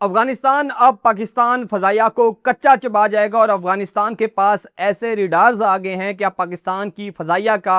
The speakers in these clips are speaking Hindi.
अफगानिस्तान अब पाकिस्तान फजाइया को कच्चा चबा जाएगा और अफगानिस्तान के पास ऐसे रडार्स आ गए हैं कि अब पाकिस्तान की फजाइया का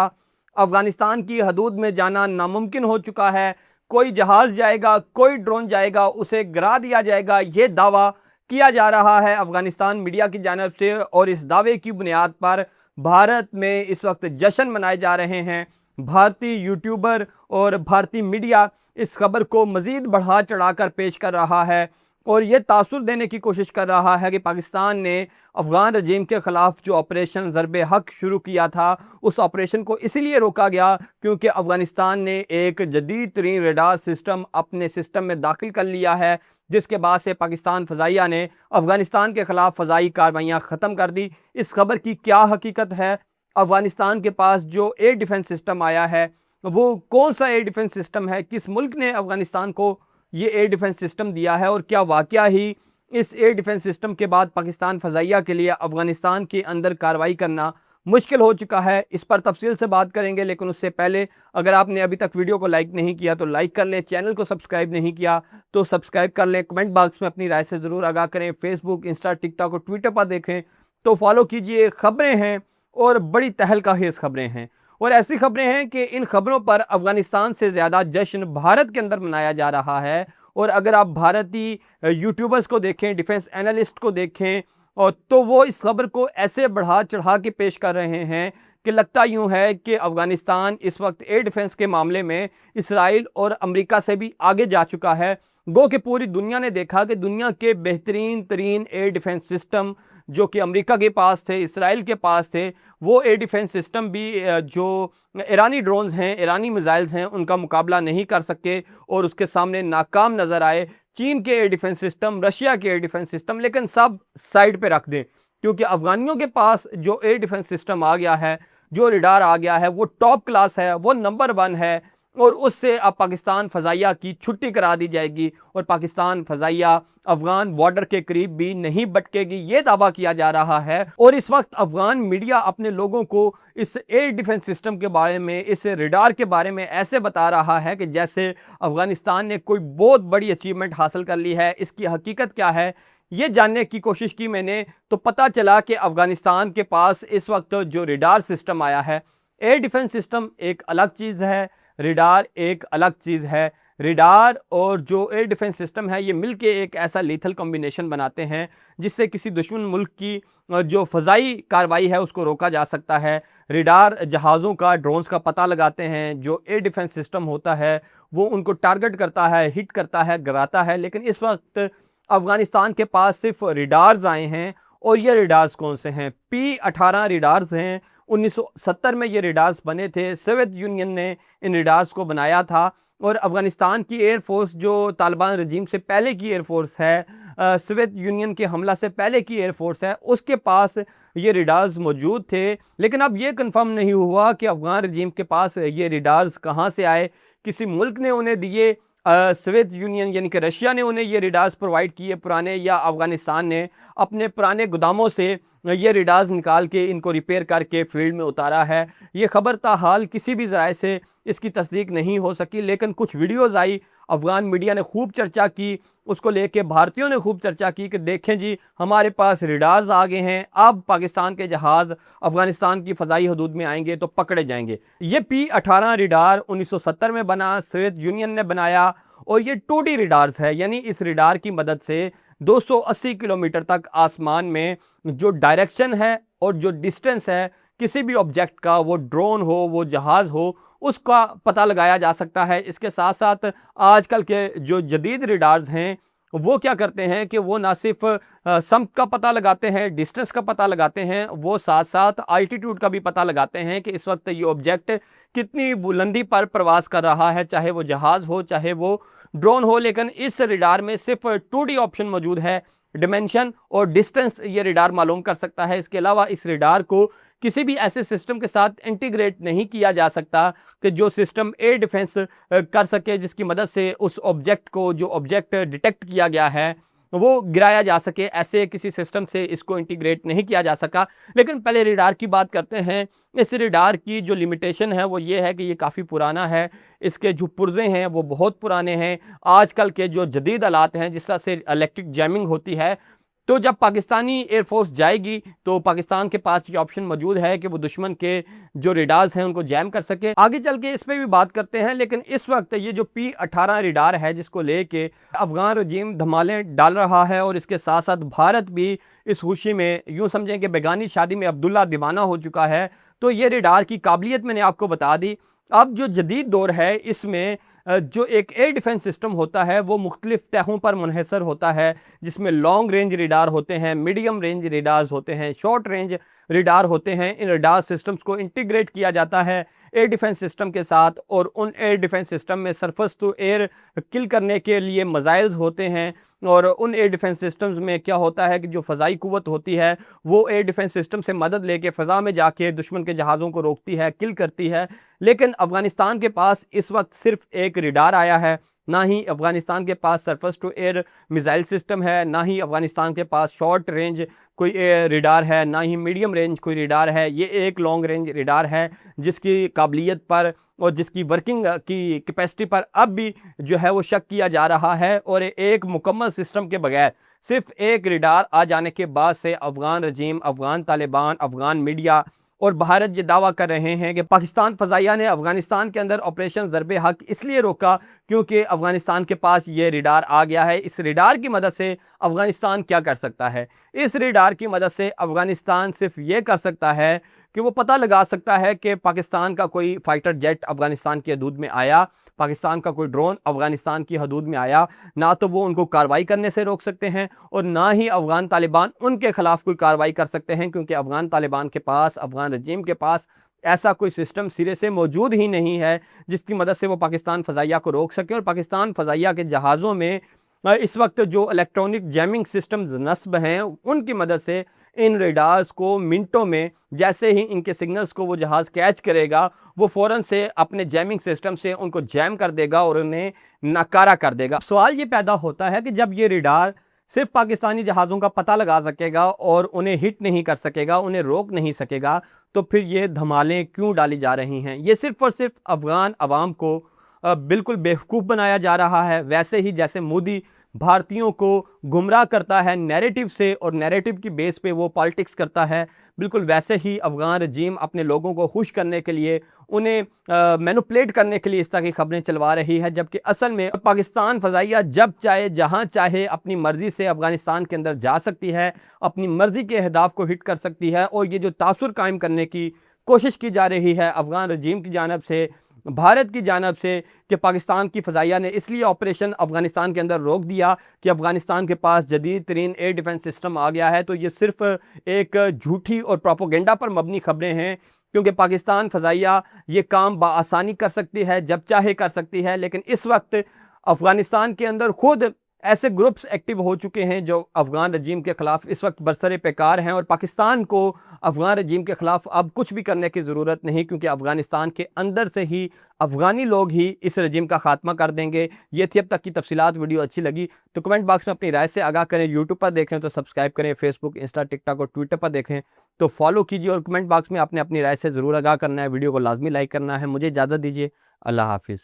अफगानिस्तान की हदूद में जाना नामुमकिन हो चुका है। कोई जहाज जाएगा, कोई ड्रोन जाएगा, उसे गिरा दिया जाएगा, ये दावा किया जा रहा है अफगानिस्तान मीडिया की जानिब से। और इस दावे की बुनियाद पर भारत में इस वक्त जश्न मनाए जा रहे हैं। भारतीय यूट्यूबर और भारतीय मीडिया इस खबर को मज़ीद बढ़ा चढ़ाकर पेश कर रहा है और ये तासुर देने की कोशिश कर रहा है कि पाकिस्तान ने अफ़गान रजीम के ख़िलाफ़ जो ऑपरेशन ज़रबे हक़ शुरू किया था, उस ऑपरेशन को इसलिए रोका गया क्योंकि अफ़गानिस्तान ने एक जदीद तरीन रडार सिस्टम अपने सिस्टम में दाखिल कर लिया है, जिसके बाद से पाकिस्तान फ़ज़ाइया ने अफ़गानिस्तान के ख़िलाफ़ फ़ज़ाई कार्रवाइयाँ ख़त्म कर दी। इस खबर की क्या हकीकत है? अफ़गानिस्तान के पास जो एयर डिफेंस सिस्टम आया है, वो कौन सा एयर डिफेंस सिस्टम है? किस मुल्क ने अफ़गानिस्तान को ये एयर डिफेंस सिस्टम दिया है? और क्या वाकया ही इस एयर डिफेंस सिस्टम के बाद पाकिस्तान फ़ज़ाइया के लिए अफ़गानिस्तान के अंदर कार्रवाई करना मुश्किल हो चुका है? इस पर तफसील से बात करेंगे, लेकिन उससे पहले अगर आपने अभी तक वीडियो को लाइक नहीं किया तो लाइक कर लें, चैनल को सब्सक्राइब नहीं किया तो सब्सक्राइब कर लें, कमेंट बॉक्स में अपनी राय से ज़रूर आगाह करें। फेसबुक, इंस्टा, टिकटॉक और ट्विटर पर देखें तो फॉलो कीजिए। खबरें हैं और बड़ी तहलका खेज़ खबरें हैं और ऐसी खबरें हैं कि इन खबरों पर अफ़गानिस्तान से ज़्यादा जश्न भारत के अंदर मनाया जा रहा है। और अगर आप भारतीय यूट्यूबर्स को देखें, डिफेंस एनालिस्ट को देखें, और तो वो इस खबर को ऐसे बढ़ा चढ़ा के पेश कर रहे हैं कि लगता यूं है कि अफ़गानिस्तान इस वक्त एयर डिफेंस के मामले में इसराइल और अमेरिका से भी आगे जा चुका है। गो कि पूरी दुनिया ने देखा कि दुनिया के बेहतरीन तरीन एयर डिफेंस सिस्टम जो कि अमेरिका के पास थे, इसराइल के पास थे, वो एयर डिफेंस सिस्टम भी जो ईरानी ड्रोन्स हैं, ईरानी मिसाइल्स हैं, उनका मुकाबला नहीं कर सके और उसके सामने नाकाम नज़र आए। चीन के एयर डिफेंस सिस्टम, रशिया के एयर डिफेंस सिस्टम, लेकिन सब साइड पे रख दें क्योंकि अफगानियों के पास जो एयर डिफेंस सिस्टम आ गया है, जो रडार आ गया है, वो टॉप क्लास है, वो नंबर 1 है। और उससे अब पाकिस्तान फ़ज़ाइया की छुट्टी करा दी जाएगी और पाकिस्तान फ़ज़ाइया अफ़गान बॉर्डर के करीब भी नहीं भटकेगी, ये दावा किया जा रहा है। और इस वक्त अफ़गान मीडिया अपने लोगों को इस एयर डिफेंस सिस्टम के बारे में, इस रडार के बारे में ऐसे बता रहा है कि जैसे अफ़गानिस्तान ने कोई बहुत बड़ी अचीवमेंट हासिल कर ली है। इसकी हकीकत क्या है, ये जानने की कोशिश की मैंने तो पता चला कि अफ़गानिस्तान के पास इस वक्त जो रडार सिस्टम आया है, एयर डिफेंस सिस्टम एक अलग चीज़ है, रडार एक अलग चीज़ है। रडार और जो एयर डिफेंस सिस्टम है, ये मिलके एक ऐसा लीथल कॉम्बिनेशन बनाते हैं जिससे किसी दुश्मन मुल्क की जो फ़ज़ाई कार्रवाई है उसको रोका जा सकता है। रडार जहाज़ों का, ड्रोन्स का पता लगाते हैं, जो एयर डिफेंस सिस्टम होता है वो उनको टारगेट करता है, हिट करता है, गिराता है। लेकिन इस वक्त अफ़गानिस्तान के पास सिर्फ रडार्स आए हैं और ये रडार्स कौन से हैं? P-18 रडार्स हैं। 1970 में ये रडार्स बने थे, सोवियत यूनियन ने इन रडार्स को बनाया था। और अफ़गानिस्तान की एयरफोर्स जो तालिबान रजीम से पहले की एयरफोर्स है, सोवियत यूनियन के हमला से पहले की एयरफोर्स है, उसके पास ये रडार्स मौजूद थे। लेकिन अब ये कंफर्म नहीं हुआ कि अफ़गान रजीम के पास ये रडार्स कहाँ से आए, किसी मुल्क ने उन्हें दिए, सोवियत यूनियन यानी कि रशिया ने उन्हें ये रडार्स प्रोवाइड किए पुराने, या अफ़गानिस्तान ने अपने पुराने गोदामों से ये रडार्स निकाल के इनको रिपेयर करके फील्ड में उतारा है। ये खबर ताहाल किसी भी ज़राए से इसकी तस्दीक नहीं हो सकी, लेकिन कुछ वीडियोज़ आई, अफ़गान मीडिया ने खूब चर्चा की, उसको लेके भारतीयों ने खूब चर्चा की कि देखें जी, हमारे पास रडार्स आ गए हैं, अब पाकिस्तान के जहाज़ अफ़गानिस्तान की फ़ज़ाई हदूद में आएंगे तो पकड़े जाएंगे। ये P-18 रडार 1970 में बना, सोवियत यूनियन ने बनाया और ये 2D रडार्स है, यानी इस रडार की मदद से 280 किलोमीटर तक आसमान में जो डायरेक्शन है और जो डिस्टेंस है किसी भी ऑब्जेक्ट का, वो ड्रोन हो, वो जहाज़ हो, उसका पता लगाया जा सकता है। इसके साथ साथ आजकल के जो जदीद रडार्स हैं वो क्या करते हैं कि वो ना सिर्फ समक का पता लगाते हैं, डिस्टेंस का पता लगाते हैं, वो साथ साथ आल्टीट्यूड का भी पता लगाते हैं कि इस वक्त ये ऑब्जेक्ट कितनी बुलंदी पर प्रवास कर रहा है, चाहे वो जहाज़ हो, चाहे वो ड्रोन हो। लेकिन इस रडार में सिर्फ 2D ऑप्शन मौजूद है, डिमेंशन और डिस्टेंस ये रडार मालूम कर सकता है। इसके अलावा इस रडार को किसी भी ऐसे सिस्टम के साथ इंटीग्रेट नहीं किया जा सकता कि जो सिस्टम एयर डिफेंस कर सके, जिसकी मदद से उस ऑब्जेक्ट को, जो ऑब्जेक्ट डिटेक्ट किया गया है, वो गिराया जा सके, ऐसे किसी सिस्टम से इसको इंटीग्रेट नहीं किया जा सका। लेकिन पहले रडार की बात करते हैं। इस रडार की जो लिमिटेशन है वो ये है कि ये काफ़ी पुराना है, इसके जो पुर्जे हैं वो बहुत पुराने हैं। आजकल के जो जदीद आलात हैं, जिस तरह से इलेक्ट्रिक जैमिंग होती है, तो जब पाकिस्तानी एयरफोर्स जाएगी तो पाकिस्तान के पास ये ऑप्शन मौजूद है कि वो दुश्मन के जो रेडार्स हैं उनको जैम कर सके। आगे चल के इस पर भी बात करते हैं, लेकिन इस वक्त ये जो P-18 रेडार है जिसको लेके अफगान रजीम धमालें डाल रहा है, और इसके साथ साथ भारत भी इस खुशी में यूँ समझें कि बेगानी शादी में अब्दुल्ला दीवाना हो चुका है। तो ये रेडार की काबिलियत मैंने आपको बता दी। अब जो जदीद दौर है इसमें जो एक एयर डिफेंस सिस्टम होता है वो मुख्तलिफ तहों पर मुनहसर होता है, जिसमें लॉन्ग रेंज रेडार होते हैं, मीडियम रेंज रेडार्स होते हैं, शॉर्ट रेंज रेडार होते हैं। इन रेडार सिस्टम्स को इंटीग्रेट किया जाता है एयर डिफेंस सिस्टम के साथ, और उन एयर डिफेंस सिस्टम में सरफेस टू एयर किल करने के लिए मिसाइल्स होते हैं। और उन एयर डिफेंस सिस्टम्स में क्या होता है कि जो फ़ज़ाई कुव्वत होती है वो एयर डिफेंस सिस्टम से मदद लेके फ़ज़ा में जाके दुश्मन के जहाज़ों को रोकती है, किल करती है। लेकिन अफ़गानिस्तान के पास इस वक्त सिर्फ एक रेडार आया है, ना ही अफ़गानिस्तान के पास surface to air missile system है, ना ही अफ़गानिस्तान के पास शॉर्ट रेंज कोई रेडार है, ना ही मीडियम रेंज कोई रेडार है। ये एक लॉन्ग रेंज रेडार है जिसकी काबिलियत पर और जिसकी वर्किंग की कैपेसिटी पर अब भी जो है वो शक किया जा रहा है। और एक मुकम्मल सिस्टम के बगैर सिर्फ एक रेडार आ जाने के बाद से अफ़गान रजीम, अफ़गान तालिबान, अफ़गान मीडिया और भारत ये दावा कर रहे हैं कि पाकिस्तान फ़ज़ाइया ने अफ़गानिस्तान के अंदर ऑपरेशन ज़रबे हक इसलिए रोका क्योंकि अफ़गानिस्तान के पास ये रेडार आ गया है। इस रेडार की मदद से अफ़गानिस्तान क्या कर सकता है? इस रेडार की मदद से अफ़गानिस्तान सिर्फ ये कर सकता है कि वो पता लगा सकता है कि पाकिस्तान का कोई फ़ाइटर जेट अफ़गानिस्तान की हदूद में आया, पाकिस्तान का कोई ड्रोन अफ़गानिस्तान की हदूद में आया, ना तो वो उनको कार्रवाई करने से रोक सकते हैं और ना ही अफ़गान तालिबान उनके ख़िलाफ़ कोई कार्रवाई कर सकते हैं, क्योंकि अफ़गान तालिबान के पास, अफ़गान रजीम के पास ऐसा कोई सिस्टम सिरे से मौजूद ही नहीं है जिसकी मदद से वो पाकिस्तान फ़ज़ाइया को रोक सके। और पाकिस्तान फ़ज़ाइया के जहाज़ों में इस वक्त जो इलेक्ट्रॉनिक जैमिंग सिस्टम्स नस्ब हैं उनकी मदद से इन रेडार्स को मिनटों में, जैसे ही इनके सिग्नल्स को वो जहाज़ कैच करेगा, वो फ़ौरन से अपने जैमिंग सिस्टम से उनको जैम कर देगा और उन्हें नाकारा कर देगा। सवाल ये पैदा होता है कि जब ये रेडार सिर्फ पाकिस्तानी जहाज़ों का पता लगा सकेगा और उन्हें हिट नहीं कर सकेगा, उन्हें रोक नहीं सकेगा, तो फिर ये धमालें क्यों डाली जा रही हैं? ये सिर्फ और सिर्फ अफ़गान अवाम को बिल्कुल बेवकूफ़ बनाया जा रहा है। वैसे ही जैसे मोदी भारतीयों को गुमराह करता है नैरेटिव से और नैरेटिव की बेस पे वो पॉलिटिक्स करता है, बिल्कुल वैसे ही अफ़गान रजीम अपने लोगों को खुश करने के लिए, उन्हें मैनिपुलेट करने के लिए इस तरह की खबरें चलवा रही है। जबकि असल में पाकिस्तान फ़ज़ाइया जब चाहे जहाँ चाहे अपनी मर्ज़ी से अफ़गानिस्तान के अंदर जा सकती है, अपनी मर्ज़ी के अहदाफ़ को हिट कर सकती है। और ये जो तासुर कायम करने की कोशिश की जा रही है अफ़गान रजीम की जानिब से, भारत की जानिब से, कि पाकिस्तान की फ़ज़ाइया ने इसलिए ऑपरेशन अफ़गानिस्तान के अंदर रोक दिया कि अफ़गानिस्तान के पास जदीद तरीन एयर डिफेंस सिस्टम आ गया है, तो ये सिर्फ एक झूठी और प्रोपोगेंडा पर मबनी खबरें हैं। क्योंकि पाकिस्तान फ़ज़ाइया ये काम बआसानी कर सकती है, जब चाहे कर सकती है। लेकिन इस वक्त अफ़गानिस्तान के अंदर खुद ऐसे ग्रुप्स एक्टिव हो चुके हैं जो अफ़गान रजीम के ख़िलाफ़ इस वक्त बरसरे पैकार हैं, और पाकिस्तान को अफ़गान रजीम के ख़िलाफ़ अब कुछ भी करने की ज़रूरत नहीं, क्योंकि अफ़गानिस्तान के अंदर से ही अफ़गानी लोग ही इस रजीम का ख़ात्मा कर देंगे। ये थी अब तक की तफसीलात। वीडियो अच्छी लगी तो कमेंट बॉक्स में अपनी राय से आगाह करें। यूट्यूब पर देखें तो सब्सक्राइब करें, फेसबुक, इंस्टा, टिकटॉक और ट्विटर पर देखें तो फॉलो कीजिए, और कमेंट बॉक्स में आपने अपनी राय से ज़रूर आगाह करना है। वीडियो को लाजमी लाइक करना है। मुझे इजाज़त दीजिए। अल्लाह हाफिज़।